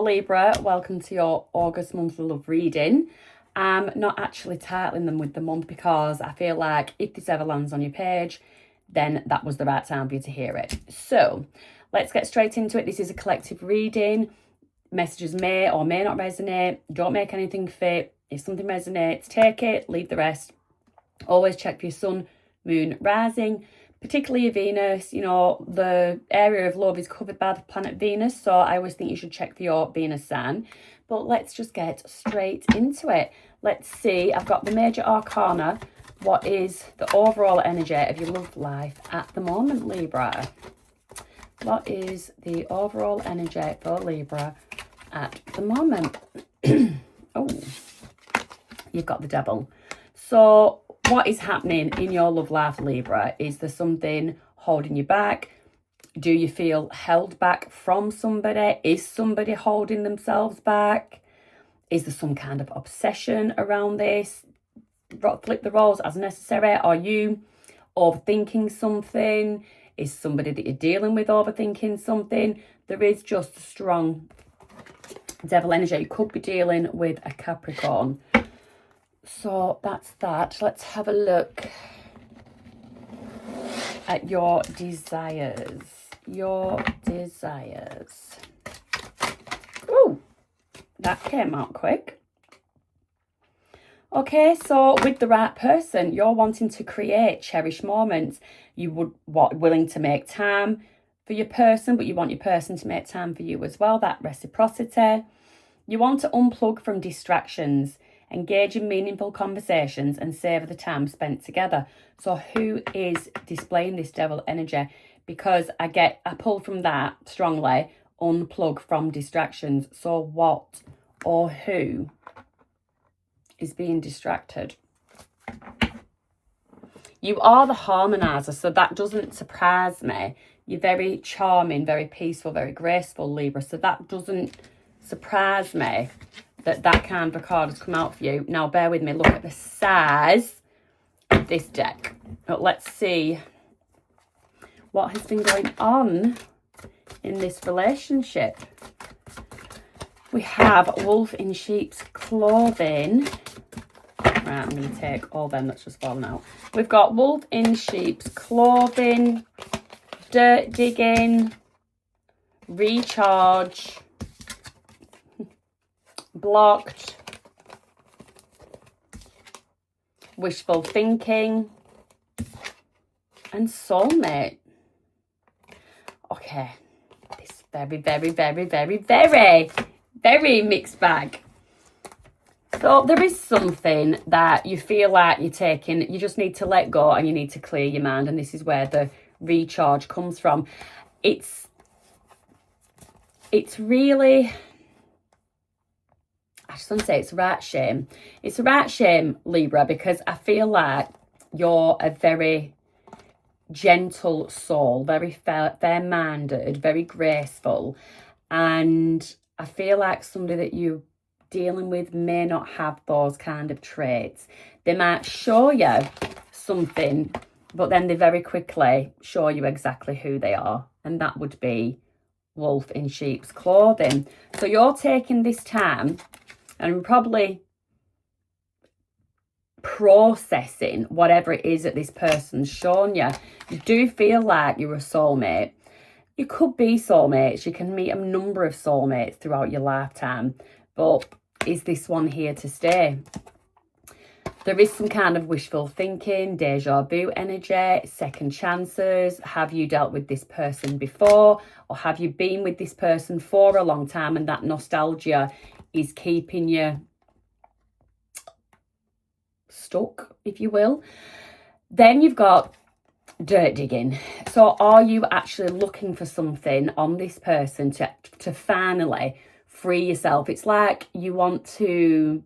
Libra, welcome to your August monthly love reading. I'm not actually titling them with the month because I feel like if this ever lands on your page, then that was the right time for you to hear it. So let's get straight into it. This is a collective reading. Messages may or may not resonate. Don't make anything fit. If something resonates, take it, leave the rest. Always check for your sun, moon, rising, particularly your Venus. You know, the area of love is covered by the planet Venus, so I always think you should check for your Venus sign. But let's just get straight into it. Let's see, I've got the major arcana. What is the overall energy of your love life at the moment, Libra? What is the overall energy for Libra at the moment? Oh, you've got the devil. So what is happening in your love life, Libra? Is there something holding you back? Do you feel held back from somebody? Is somebody holding themselves back? Is there some kind of obsession around this? Flip the roles as necessary. Are you overthinking something? Is somebody that you're dealing with overthinking something? There is just a strong devil energy. You could be dealing with a Capricorn. So that's that. Let's have a look at your desires. Your desires. Ooh, that came out quick. Okay, so with the right person, you're wanting to create cherished moments. You would willing to make time for your person, but you want your person to make time for you as well. That reciprocity. You want to unplug from distractions, engage in meaningful conversations and savour the time spent together. So who is displaying this devil energy? Because I pull from that strongly, unplug from distractions. So what or who is being distracted? You are the harmonizer, so that doesn't surprise me. You're very charming, very peaceful, very graceful, Libra. So that doesn't surprise me that kind of a card has come out for you. Now, bear with me. Look at the size of this deck. But let's see what has been going on in this relationship. We have wolf in sheep's clothing. Right, I'm going to take all them that's just fallen out. We've got wolf in sheep's clothing, dirt digging, recharge, blocked, wishful thinking, and soulmate. Okay, this very mixed bag. So there is something that you feel like you're taking, you just need to let go and you need to clear your mind, and this is where the recharge comes from. It's really, I just want to say it's a right shame. It's a right shame, Libra, because I feel like you're a very gentle soul, very fair-minded, very graceful. And I feel like somebody that you're dealing with may not have those kind of traits. They might show you something, but then they very quickly show you exactly who they are. And that would be wolf in sheep's clothing. So you're taking this time and probably processing whatever it is that this person's shown you. You do feel like you're a soulmate. You could be soulmates. You can meet a number of soulmates throughout your lifetime. But is this one here to stay? There is some kind of wishful thinking, deja vu energy, second chances. Have you dealt with this person before? Or have you been with this person for a long time and that nostalgia is keeping you stuck, if you will? Then you've got dirt digging. So are you actually looking for something on this person to finally free yourself? It's like you want to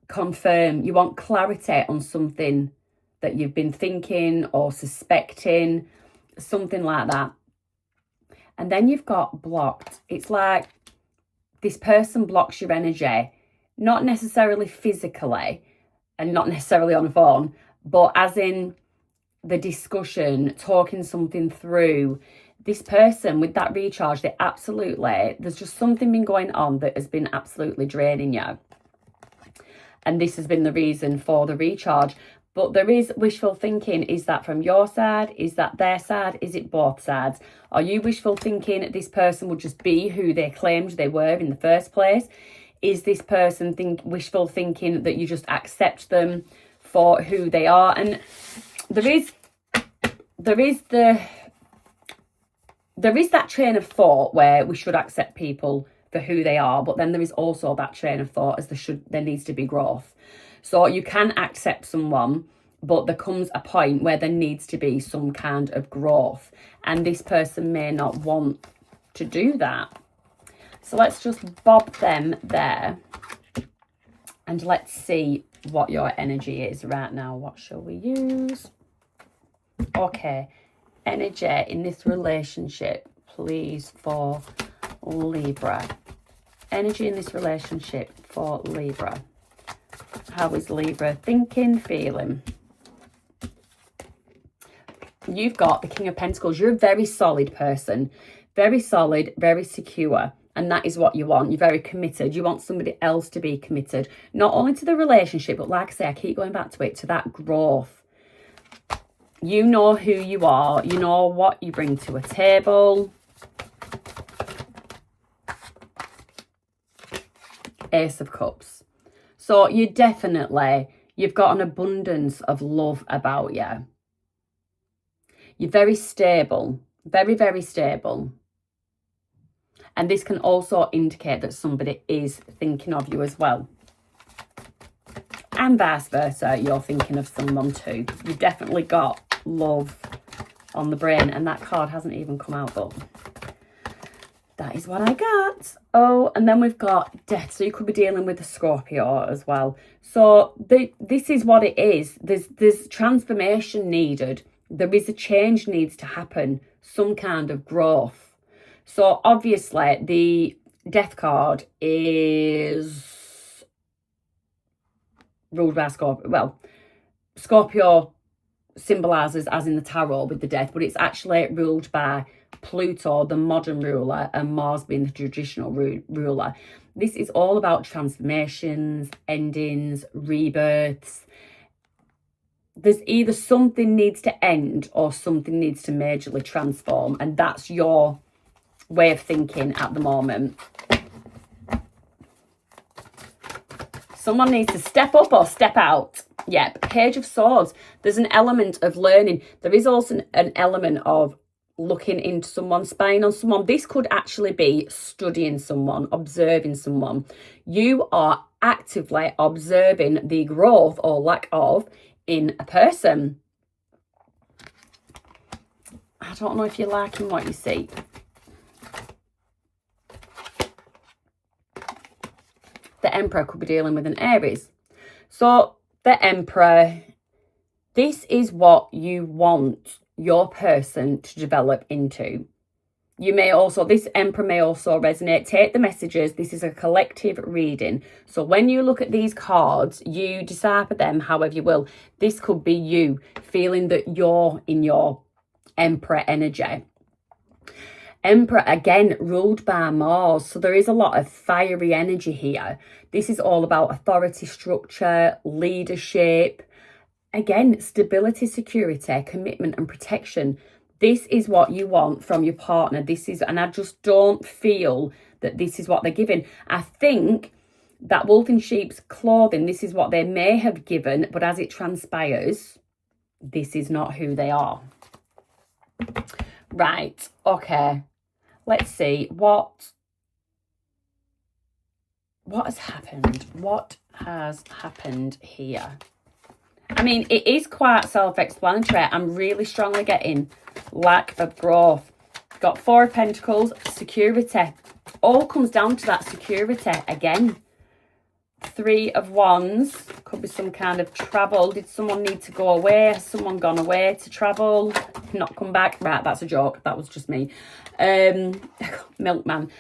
confirm, you want clarity on something that you've been thinking or suspecting, something like that. And then you've got blocked. It's like this person blocks your energy, not necessarily physically and not necessarily on a phone, but as in the discussion, talking something through, this person with that recharge, there's just something been going on that has been absolutely draining you. And this has been the reason for the recharge. But there is wishful thinking. Is that from your side? Is that their side? Is it both sides? Are you wishful thinking this person would just be who they claimed they were in the first place? Is this person wishful thinking that you just accept them for who they are? And there is that train of thought where we should accept people for who they are, but then there is also that train of thought as there needs to be growth. So you can accept someone, but there comes a point where there needs to be some kind of growth, and this person may not want to do that. So let's just bob them there and let's see what your energy is right now. What shall we use? Okay, energy in this relationship, please, for Libra. Energy in this relationship for Libra. How is Libra thinking, feeling? You've got the King of Pentacles. You're a very solid person. Very solid, very secure. And that is what you want. You're very committed. You want somebody else to be committed. Not only to the relationship, but like I say, I keep going back to it, to that growth. You know who you are. You know what you bring to a table. Ace of Cups. So you've got an abundance of love about you. You're very stable. Very, very stable. And this can also indicate that somebody is thinking of you as well. And vice versa, you're thinking of someone too. You've definitely got love on the brain. And that card hasn't even come out, but that is what I got. Oh, and then we've got death. So you could be dealing with a Scorpio as well. So this is what it is. There's transformation needed. There is a change needs to happen. Some kind of growth. So obviously the death card is ruled by Scorpio. Well, Scorpio symbolises as in the tarot with the death, but it's actually ruled by Pluto, the modern ruler, and Mars being the traditional ruler. This is all about transformations, endings, rebirths. There's either something needs to end or something needs to majorly transform, and that's your way of thinking at the moment. Someone needs to step up or step out. Yep, Page of Swords. There's an element of learning. There is also an element of looking into someone, spying on someone. This could actually be studying someone, observing someone. You are actively observing the growth or lack of in a person. I don't know if you're liking what you see. The Emperor could be dealing with an Aries. So the Emperor, this is what you want your person to develop into. You may also, this Emperor may also resonate. Take the messages. This is a collective reading. So when you look at these cards, you decipher them however you will. This could be you feeling that you're in your Emperor energy. Emperor, again, ruled by Mars. So there is a lot of fiery energy here. This is all about authority structure, leadership. Again, stability, security, commitment and protection. This is what you want from your partner. And I just don't feel that this is what they're giving. I think that wolf in sheep's clothing, this is what they may have given, but as it transpires, this is not who they are. Right, okay. Let's see what has happened. What has happened here? I mean, it is quite self-explanatory. I'm really strongly getting lack of growth. Got Four of Pentacles, security. All comes down to that security again. Three of Wands, could be some kind of travel. Did someone need to go away? Has someone gone away to travel? Not come back? Right, that's a joke. That was just me. Milkman.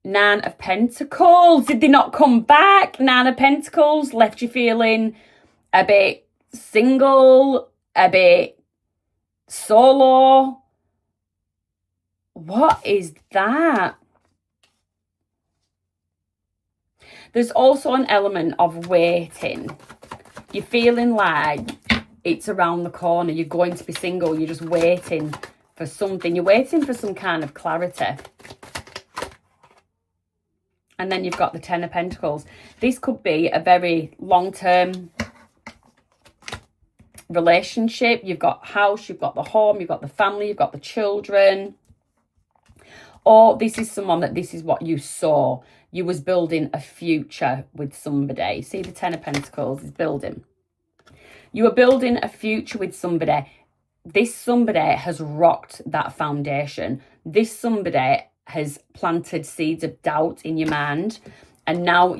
Nine of Pentacles. Did they not come back? Nine of Pentacles left you feeling a bit single, a bit solo. What is that? There's also an element of waiting. You're feeling like it's around the corner. You're going to be single. You're just waiting for something. You're waiting for some kind of clarity. And then you've got the Ten of Pentacles. This could be a very long-term relationship. You've got house, you've got the home, you've got the family, you've got the children. Or this is someone that this is what you saw. You was building a future with somebody. See, the Ten of Pentacles is building. You were building a future with somebody. This somebody has rocked that foundation. This somebody has planted seeds of doubt in your mind. And now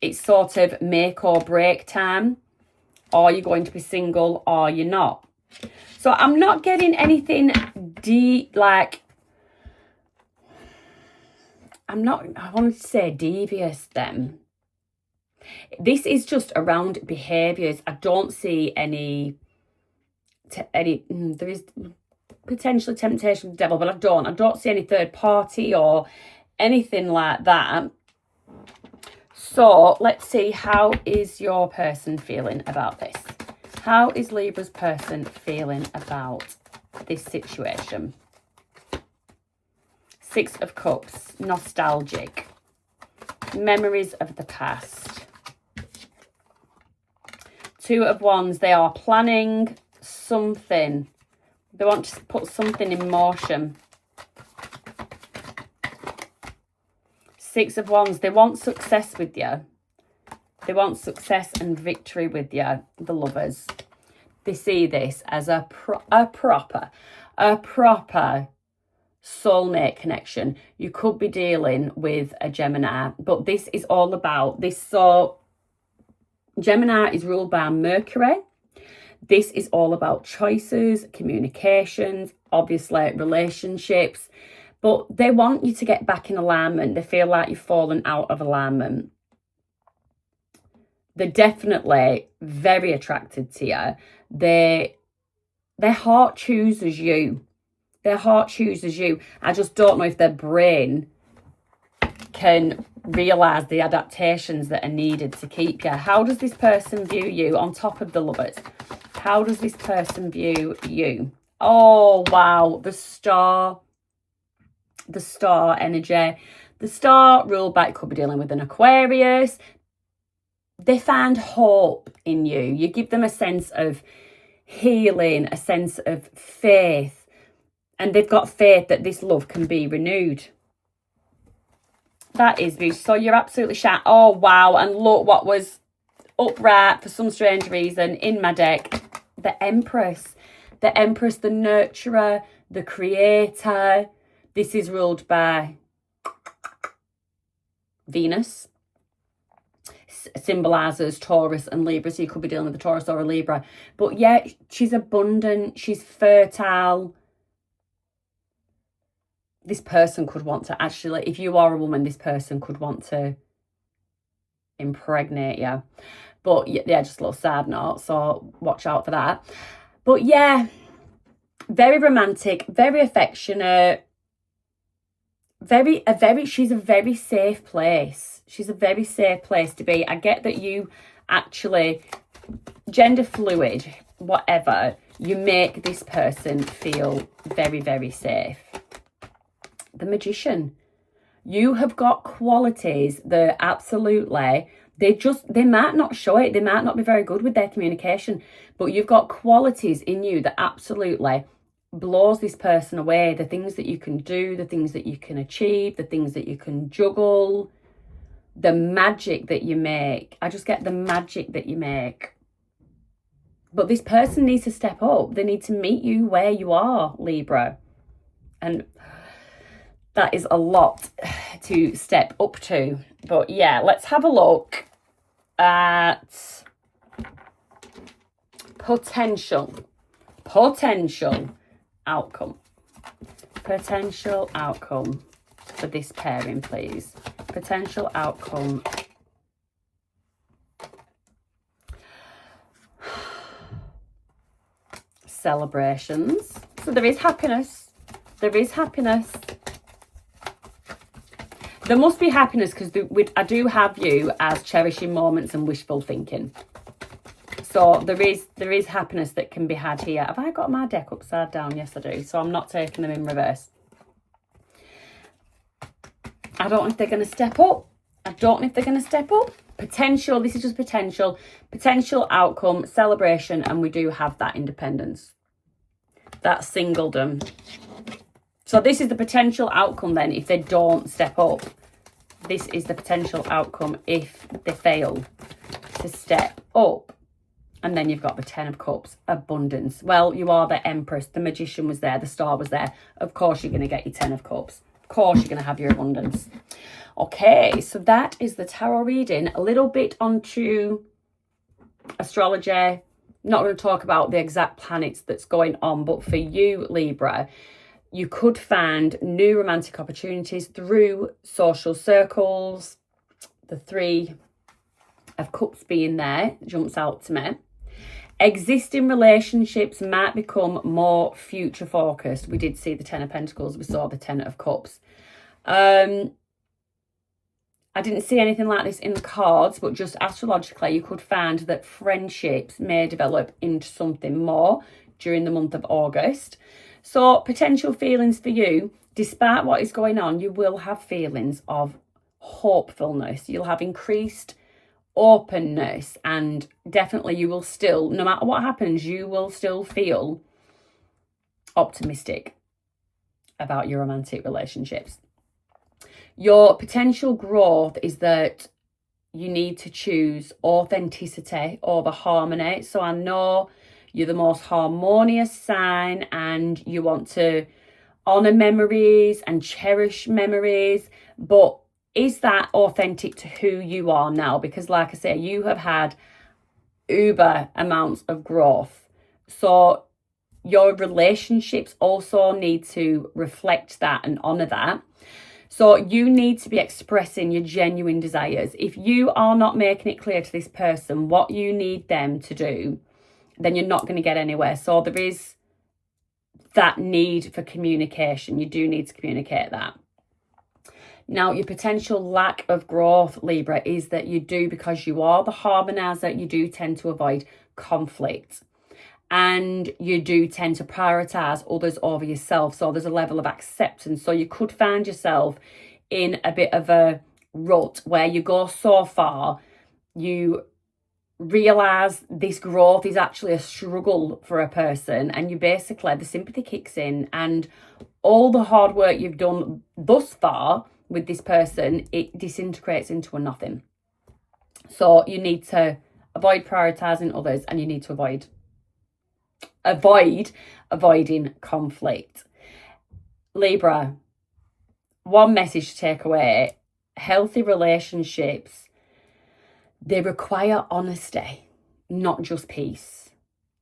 it's sort of make or break time. Are you going to be single or you're not? So I'm not getting anything deep, like, I wanted to say devious then. This is just around behaviours. I don't see any, there is potentially temptation of the devil, but I don't see any third party or anything like that. So let's see, how is your person feeling about this? How is Libra's person feeling about this situation? Six of Cups, nostalgic, memories of the past. Two of Wands, they are planning something. They want to put something in motion. Six of Wands, they want success with you. They want success and victory with you, the lovers. They see this as a proper soulmate connection. You could be dealing with a Gemini, but this is all about this. So Gemini is ruled by Mercury. This is all about choices, communications, obviously relationships, but they want you to get back in alignment. They feel like you've fallen out of alignment. They're definitely very attracted to you. Their heart chooses you. Their heart chooses you. I just don't know if their brain can realise the adaptations that are needed to keep you. How does this person view you on top of the lovers? How does this person view you? Oh, wow. The star energy. The star ruled by, it could be dealing with an Aquarius. They find hope in you. You give them a sense of healing, a sense of faith. And they've got faith that this love can be renewed. That is beautiful. So you're absolutely shat. Oh, wow. And look what was upright for some strange reason in my deck. The Empress. The Empress, the nurturer, the creator. This is ruled by Venus. Symbolises Taurus and Libra. So you could be dealing with a Taurus or a Libra. But yeah, she's abundant. She's fertile. This person could want to actually, if you are a woman, this person could want to impregnate you. But yeah, just a little side note, so watch out for that. But yeah, very romantic, very affectionate, she's a very safe place. She's a very safe place to be. I get that you actually, gender fluid, whatever, you make this person feel very, very safe. The Magician. You have got qualities that absolutely, they might not show it. They might not be very good with their communication, but you've got qualities in you that absolutely blows this person away. The things that you can do, the things that you can achieve, the things that you can juggle, the magic that you make. I just get the magic that you make. But this person needs to step up. They need to meet you where you are, Libra. And that is a lot to step up to. But yeah, let's have a look at potential outcome. Potential outcome for this pairing, please. Potential outcome. Celebrations. So there is happiness. there is happiness. There must be happiness because I do have you as cherishing moments and wishful thinking. So there is happiness that can be had here. Have I got my deck upside down? Yes, I do. So I'm not taking them in reverse. I don't know if they're going to step up. Potential, this is just potential. Potential outcome, celebration, and we do have that independence. That's singledom. So this is the potential outcome then if they don't step up. This is the potential outcome if they fail to step up. And then you've got the 10 of Cups, abundance. Well, you are the Empress. The Magician was there. The Star was there. Of course, you're going to get your 10 of Cups. Of course, you're going to have your abundance. Okay, so that is the tarot reading. A little bit onto astrology. Not going to talk about the exact planets that's going on. But for you, Libra, you could find new romantic opportunities through social circles. The 3 of Cups being there jumps out to me. Existing relationships might become more future focused. We did see the 10 of Pentacles. We saw the 10 of Cups. I didn't see anything like this in the cards, but just astrologically, you could find that friendships may develop into something more during the month of August. So potential feelings for you, despite what is going on, you will have feelings of hopefulness. You'll have increased openness, and definitely you will still, no matter what happens, you will still feel optimistic about your romantic relationships. Your potential growth is that you need to choose authenticity over harmony. So I know you're the most harmonious sign and you want to honor memories and cherish memories, but is that authentic to who you are now? Because like I say, you have had uber amounts of growth. So your relationships also need to reflect that and honor that. So you need to be expressing your genuine desires. If you are not making it clear to this person what you need them to do, then you're not going to get anywhere. So there is that need for communication. You do need to communicate that. Now, your potential lack of growth, Libra, is that you do, because you are the harmonizer, you do tend to avoid conflict. And you do tend to prioritize others over yourself. So there's a level of acceptance. So you could find yourself in a bit of a rut where you go so far, you realize this growth is actually a struggle for a person, and you basically, the sympathy kicks in, and all the hard work you've done thus far with this person, it disintegrates into a nothing. So you need to avoid prioritizing others, and you need to avoiding conflict. Libra, one message to take away: healthy relationships, they require honesty, not just peace.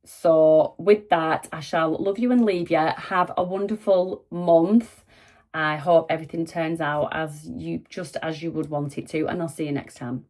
So with that, I shall love you and leave you. Have a wonderful month. I hope everything turns out as you would want it to, and I'll see you next time.